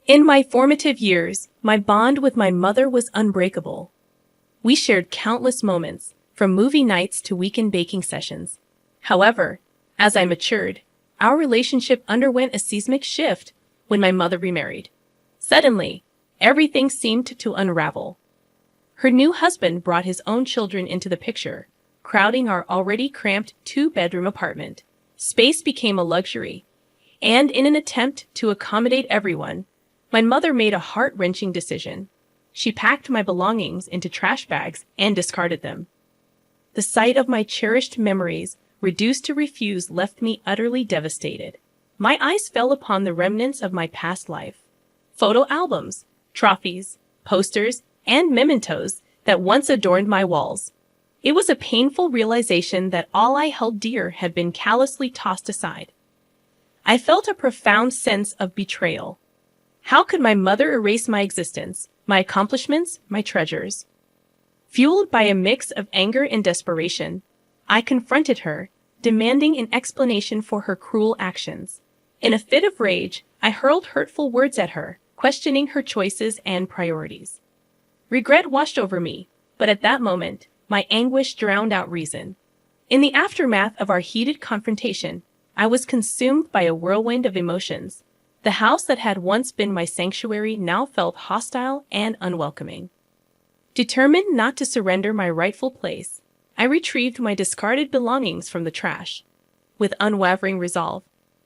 In my formative years, my bond with my mother was unbreakable. We shared countless moments, from movie nights to weekend baking sessions. However, as I matured, our relationship underwent a seismic shift when my mother remarried. Suddenly, everything seemed to unravel. Her new husband brought his own children into the picture, crowding our already cramped two-bedroom apartment. Space became a luxury, and in an attempt to accommodate everyone, my mother made a heart-wrenching decision. She packed my belongings into trash bags and discarded them. The sight of my cherished memories, reduced to refuse, left me utterly devastated. My eyes fell upon the remnants of my past life. Photo albums, trophies, posters, and mementos that once adorned my walls. It was a painful realization that all I held dear had been callously tossed aside. I felt a profound sense of betrayal. How could my mother erase my existence, my accomplishments, my treasures? Fueled by a mix of anger and desperation, I confronted her, demanding an explanation for her cruel actions. In a fit of rage, I hurled hurtful words at her, questioning her choices and priorities. Regret washed over me, but at that moment, my anguish drowned out reason. In the aftermath of our heated confrontation, I was consumed by a whirlwind of emotions. The house that had once been my sanctuary now felt hostile and unwelcoming. Determined not to surrender my rightful place, I retrieved my discarded belongings from the trash. With unwavering resolve,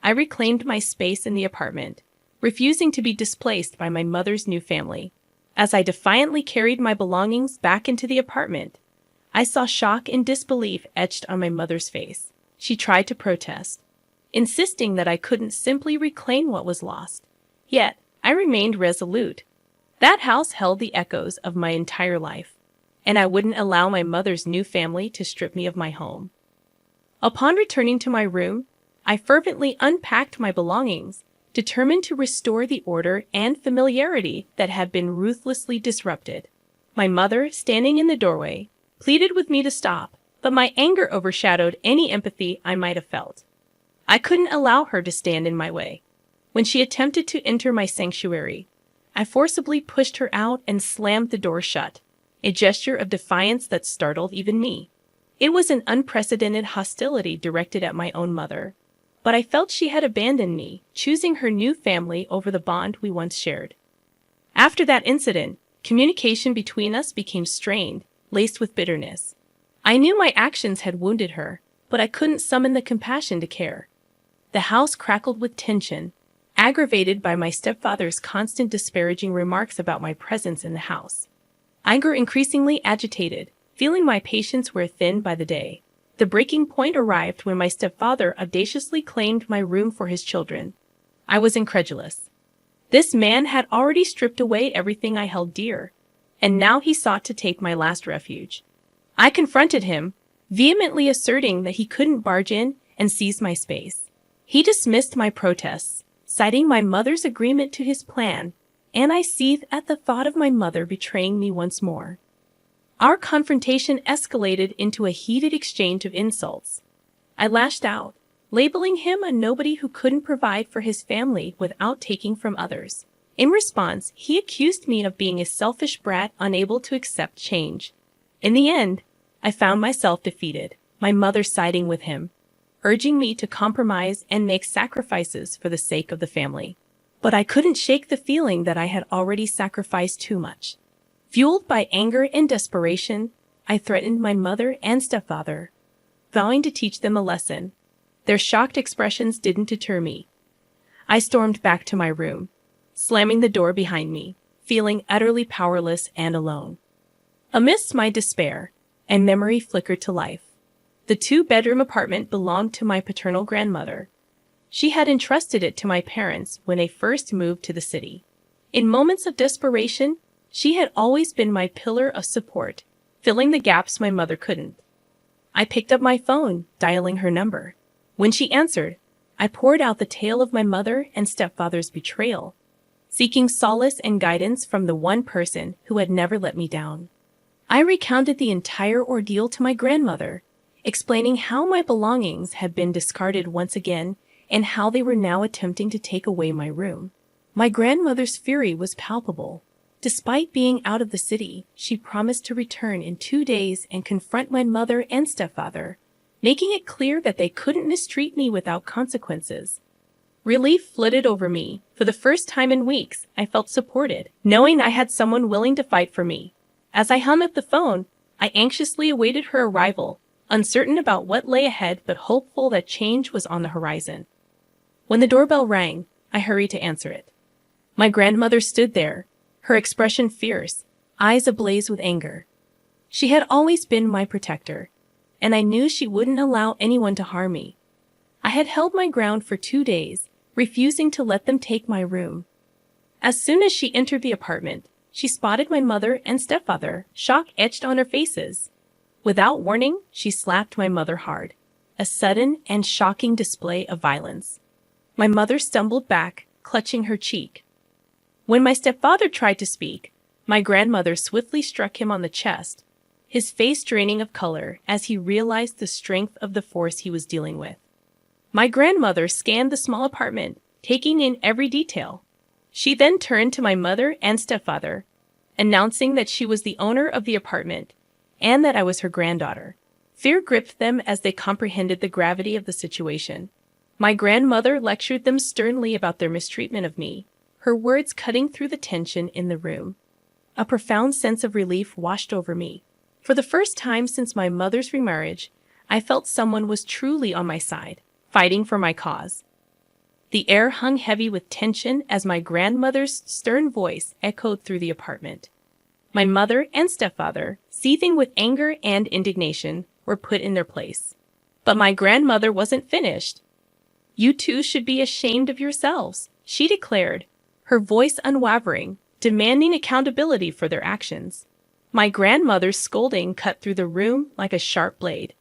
I reclaimed my space in the apartment, refusing to be displaced by my mother's new family. As I defiantly carried my belongings back into the apartment, I saw shock and disbelief etched on my mother's face. She tried to protest, insisting that I couldn't simply reclaim what was lost. Yet, I remained resolute. That house held the echoes of my entire life, and I wouldn't allow my mother's new family to strip me of my home. Upon returning to my room, I fervently unpacked my belongings, determined to restore the order and familiarity that had been ruthlessly disrupted. My mother, standing in the doorway, pleaded with me to stop, but my anger overshadowed any empathy I might have felt. I couldn't allow her to stand in my way. When she attempted to enter my sanctuary, I forcibly pushed her out and slammed the door shut, a gesture of defiance that startled even me. It was an unprecedented hostility directed at my own mother, but I felt she had abandoned me, choosing her new family over the bond we once shared. After that incident, communication between us became strained, laced with bitterness. I knew my actions had wounded her, but I couldn't summon the compassion to care. The house crackled with tension, aggravated by my stepfather's constant disparaging remarks about my presence in the house. I grew increasingly agitated, feeling my patience wear thin by the day. The breaking point arrived when my stepfather audaciously claimed my room for his children. I was incredulous. This man had already stripped away everything I held dear, and now he sought to take my last refuge. I confronted him, vehemently asserting that he couldn't barge in and seize my space. He dismissed my protests, citing my mother's agreement to his plan, and I seethed at the thought of my mother betraying me once more. Our confrontation escalated into a heated exchange of insults. I lashed out, labeling him a nobody who couldn't provide for his family without taking from others. In response, he accused me of being a selfish brat unable to accept change. In the end, I found myself defeated, my mother siding with him, urging me to compromise and make sacrifices for the sake of the family. But I couldn't shake the feeling that I had already sacrificed too much. Fueled by anger and desperation, I threatened my mother and stepfather, vowing to teach them a lesson. Their shocked expressions didn't deter me. I stormed back to my room, slamming the door behind me, feeling utterly powerless and alone. Amidst my despair, a memory flickered to life. The two-bedroom apartment belonged to my paternal grandmother. She had entrusted it to my parents when they first moved to the city. In moments of desperation, she had always been my pillar of support, filling the gaps my mother couldn't. I picked up my phone, dialing her number. When she answered, I poured out the tale of my mother and stepfather's betrayal, seeking solace and guidance from the one person who had never let me down. I recounted the entire ordeal to my grandmother, explaining how my belongings had been discarded once again and how they were now attempting to take away my room. My grandmother's fury was palpable. Despite being out of the city, she promised to return in 2 days and confront my mother and stepfather, making it clear that they couldn't mistreat me without consequences. Relief flooded over me. For the first time in weeks, I felt supported, knowing I had someone willing to fight for me. As I hung up the phone, I anxiously awaited her arrival, uncertain about what lay ahead but hopeful that change was on the horizon. When the doorbell rang, I hurried to answer it. My grandmother stood there, her expression fierce, eyes ablaze with anger. She had always been my protector, and I knew she wouldn't allow anyone to harm me. I had held my ground for 2 days, refusing to let them take my room. As soon as she entered the apartment, she spotted my mother and stepfather, shock etched on her faces. Without warning, she slapped my mother hard, a sudden and shocking display of violence. My mother stumbled back, clutching her cheek. When my stepfather tried to speak, my grandmother swiftly struck him on the chest, his face draining of color as he realized the strength of the force he was dealing with. My grandmother scanned the small apartment, taking in every detail. She then turned to my mother and stepfather, announcing that she was the owner of the apartment and that I was her granddaughter. Fear gripped them as they comprehended the gravity of the situation. My grandmother lectured them sternly about their mistreatment of me, her words cutting through the tension in the room. A profound sense of relief washed over me. For the first time since my mother's remarriage, I felt someone was truly on my side, fighting for my cause. The air hung heavy with tension as my grandmother's stern voice echoed through the apartment. My mother and stepfather, seething with anger and indignation, were put in their place. But my grandmother wasn't finished. "You two should be ashamed of yourselves," she declared, her voice unwavering, demanding accountability for their actions. My grandmother's scolding cut through the room like a sharp blade.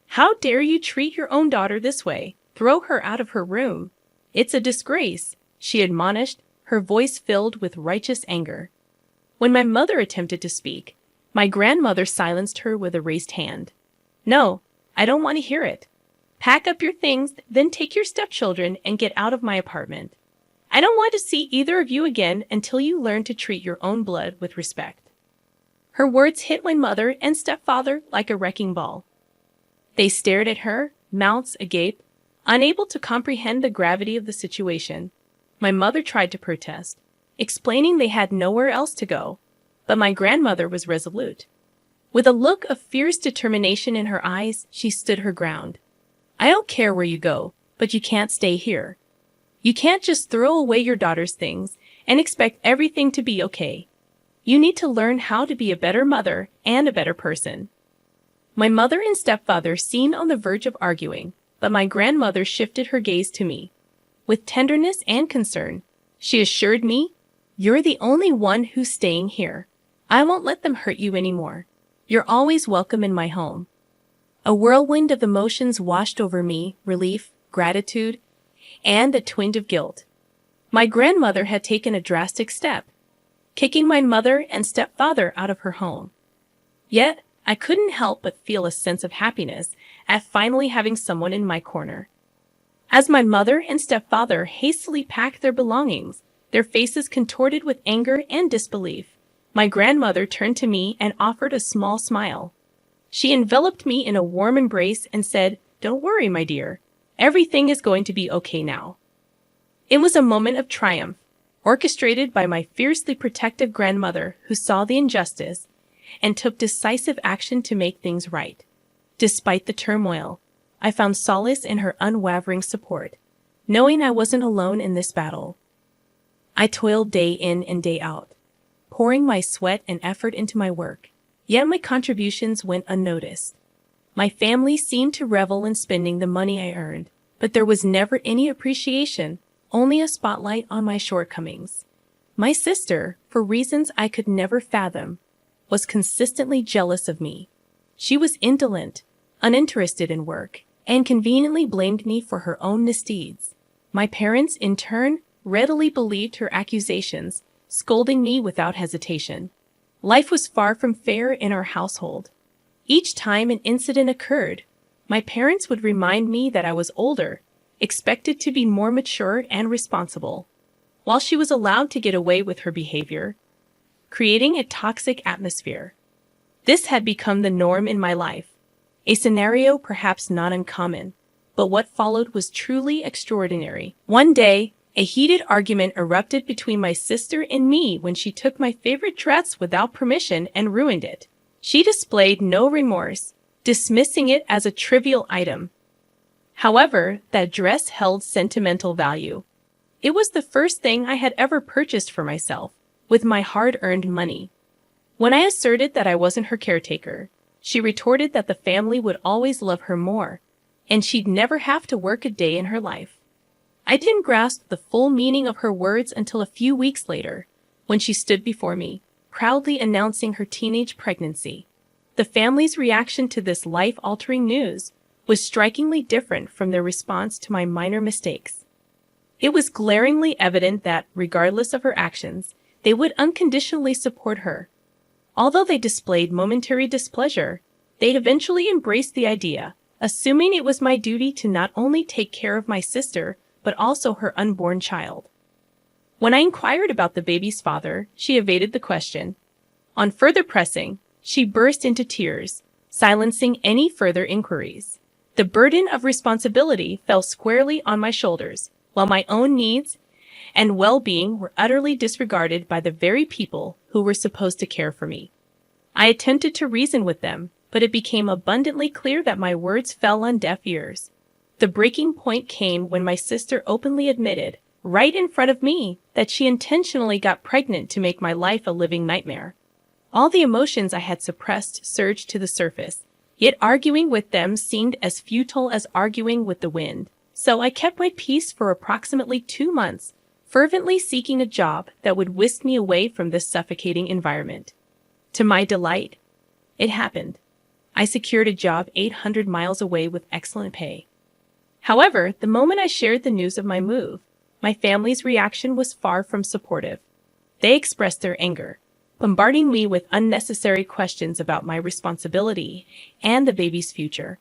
"How dare you treat your own daughter this way? Throw her out of her room. It's a disgrace," she admonished, her voice filled with righteous anger. When my mother attempted to speak, my grandmother silenced her with a raised hand. "No, I don't want to hear it. Pack up your things, then take your stepchildren and get out of my apartment. I don't want to see either of you again until you learn to treat your own blood with respect." Her words hit my mother and stepfather like a wrecking ball. They stared at her, mouths agape, unable to comprehend the gravity of the situation. My mother tried to protest, explaining they had nowhere else to go, but my grandmother was resolute. With a look of fierce determination in her eyes, she stood her ground. "I don't care where you go, but you can't stay here. You can't just throw away your daughter's things and expect everything to be okay. You need to learn how to be a better mother and a better person." My mother and stepfather seemed on the verge of arguing, but my grandmother shifted her gaze to me. With tenderness and concern, she assured me, "You're the only one who's staying here. I won't let them hurt you anymore. You're always welcome in my home." A whirlwind of emotions washed over me, relief, gratitude, and a twinge of guilt. My grandmother had taken a drastic step, kicking my mother and stepfather out of her home. Yet, I couldn't help but feel a sense of happiness at finally having someone in my corner. As my mother and stepfather hastily packed their belongings, their faces contorted with anger and disbelief, my grandmother turned to me and offered a small smile. She enveloped me in a warm embrace and said, "Don't worry, my dear. Everything is going to be okay now." It was a moment of triumph, orchestrated by my fiercely protective grandmother who saw the injustice and took decisive action to make things right. Despite the turmoil, I found solace in her unwavering support, knowing I wasn't alone in this battle. I toiled day in and day out, pouring my sweat and effort into my work, yet my contributions went unnoticed. My family seemed to revel in spending the money I earned, but there was never any appreciation, only a spotlight on my shortcomings. My sister, for reasons I could never fathom, was consistently jealous of me. She was indolent, uninterested in work, and conveniently blamed me for her own misdeeds. My parents, in turn, readily believed her accusations, scolding me without hesitation. Life was far from fair in our household. Each time an incident occurred, my parents would remind me that I was older, expected to be more mature and responsible. while she was allowed to get away with her behavior, creating a toxic atmosphere. This had become the norm in my life, a scenario perhaps not uncommon, but what followed was truly extraordinary. One day, a heated argument erupted between my sister and me when she took my favorite dress without permission and ruined it. She displayed no remorse, dismissing it as a trivial item. However, that dress held sentimental value. It was the first thing I had ever purchased for myself, with my hard-earned money. When I asserted that I wasn't her caretaker, she retorted that the family would always love her more, and she'd never have to work a day in her life. I didn't grasp the full meaning of her words until a few weeks later, when she stood before me, proudly announcing her teenage pregnancy. The family's reaction to this life-altering news was strikingly different from their response to my minor mistakes. It was glaringly evident that, regardless of her actions, they would unconditionally support her. Although they displayed momentary displeasure, they'd eventually embraced the idea, assuming it was my duty to not only take care of my sister, but also her unborn child. When I inquired about the baby's father, she evaded the question. On further pressing, she burst into tears, silencing any further inquiries. The burden of responsibility fell squarely on my shoulders, while my own needs and well-being were utterly disregarded by the very people who were supposed to care for me. I attempted to reason with them, but it became abundantly clear that my words fell on deaf ears. The breaking point came when my sister openly admitted, right in front of me, that she intentionally got pregnant to make my life a living nightmare. All the emotions I had suppressed surged to the surface, yet arguing with them seemed as futile as arguing with the wind. So I kept my peace for approximately 2 months, fervently seeking a job that would whisk me away from this suffocating environment. To my delight, it happened. I secured a job 800 miles away with excellent pay. However, the moment I shared the news of my move, my family's reaction was far from supportive. They expressed their anger, bombarding me with unnecessary questions about my responsibility and the baby's future.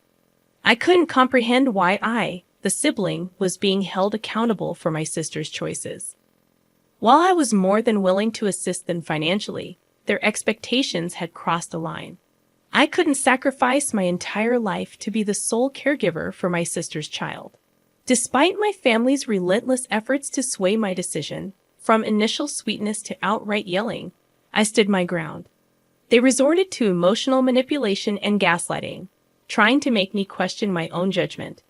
I couldn't comprehend why I, the sibling, was being held accountable for my sister's choices. While I was more than willing to assist them financially, their expectations had crossed a line. I couldn't sacrifice my entire life to be the sole caregiver for my sister's child. Despite my family's relentless efforts to sway my decision, from initial sweetness to outright yelling, I stood my ground. They resorted to emotional manipulation and gaslighting, trying to make me question my own judgment.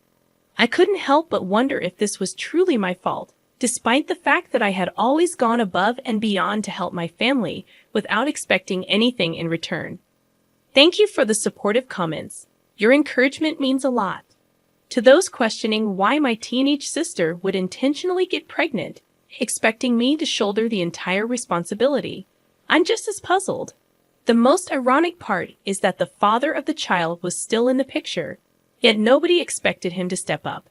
I couldn't help but wonder if this was truly my fault, despite the fact that I had always gone above and beyond to help my family without expecting anything in return. Thank you for the supportive comments. Your encouragement means a lot. To those questioning why my teenage sister would intentionally get pregnant, expecting me to shoulder the entire responsibility, I'm just as puzzled. The most ironic part is that the father of the child was still in the picture, yet nobody expected him to step up.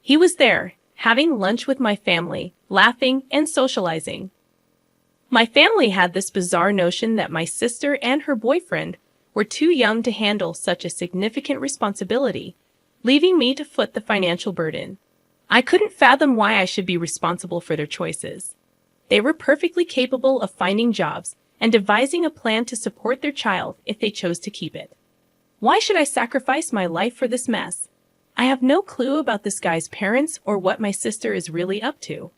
He was there, having lunch with my family, laughing and socializing. My family had this bizarre notion that my sister and her boyfriend were too young to handle such a significant responsibility, leaving me to foot the financial burden. I couldn't fathom why I should be responsible for their choices. They were perfectly capable of finding jobs and devising a plan to support their child if they chose to keep it. Why should I sacrifice my life for this mess? I have no clue about this guy's parents or what my sister is really up to.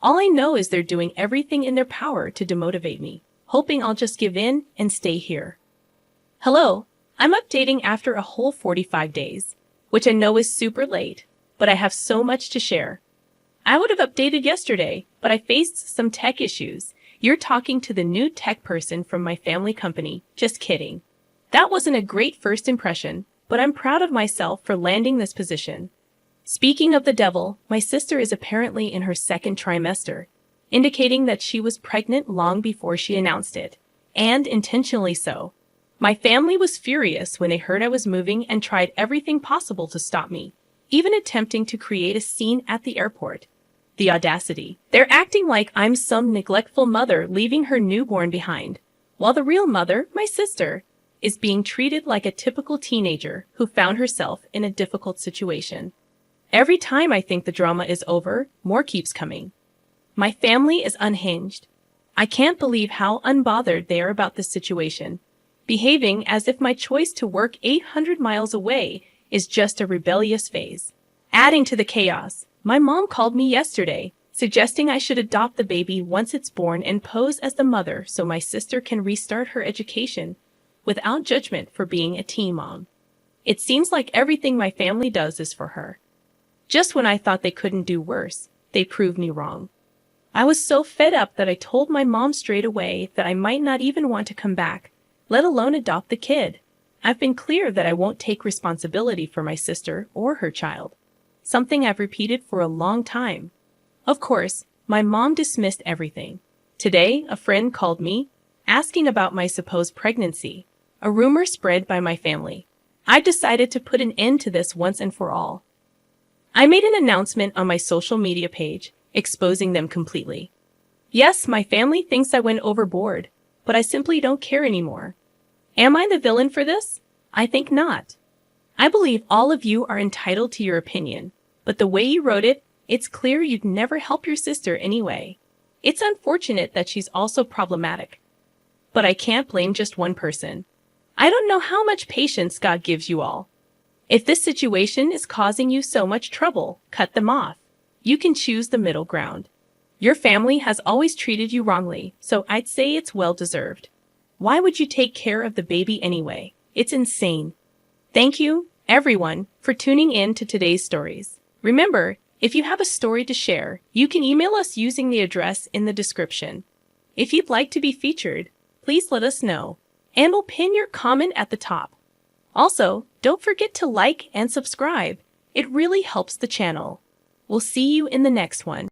All I know is they're doing everything in their power to demotivate me, hoping I'll just give in and stay here. Hello, I'm updating after a whole 45 days, which I know is super late, but I have so much to share. I would have updated yesterday, but I faced some tech issues. You're talking to the new tech person from my family company. Just kidding. That wasn't a great first impression, but I'm proud of myself for landing this position. Speaking of the devil, my sister is apparently in her second trimester, indicating that she was pregnant long before she announced it, and intentionally so. My family was furious when they heard I was moving and tried everything possible to stop me, even attempting to create a scene at the airport. The audacity. They're acting like I'm some neglectful mother leaving her newborn behind, while the real mother, my sister, is being treated like a typical teenager who found herself in a difficult situation. Every time I think the drama is over, more keeps coming. My family is unhinged. I can't believe how unbothered they are about this situation, behaving as if my choice to work 800 miles away is just a rebellious phase. Adding to the chaos, my mom called me yesterday, suggesting I should adopt the baby once it's born and pose as the mother so my sister can restart her education without judgment for being a teen mom. It seems like everything my family does is for her. Just when I thought they couldn't do worse, they proved me wrong. I was so fed up that I told my mom straight away that I might not even want to come back, let alone adopt the kid. I've been clear that I won't take responsibility for my sister or her child, something I've repeated for a long time. Of course, my mom dismissed everything. Today, a friend called me, asking about my supposed pregnancy, a rumor spread by my family. I decided to put an end to this once and for all. I made an announcement on my social media page, exposing them completely. Yes, my family thinks I went overboard, but I simply don't care anymore. Am I the villain for this? I think not. I believe all of you are entitled to your opinion, but the way you wrote it, it's clear you'd never help your sister anyway. It's unfortunate that she's also problematic. But I can't blame just one person. I don't know how much patience God gives you all. If this situation is causing you so much trouble, cut them off. You can choose the middle ground. Your family has always treated you wrongly, so I'd say it's well-deserved. Why would you take care of the baby anyway? It's insane. Thank you, everyone, for tuning in to today's stories. Remember, if you have a story to share, you can email us using the address in the description. If you'd like to be featured, please let us know, and we'll pin your comment at the top. Also, don't forget to like and subscribe. It really helps the channel. We'll see you in the next one.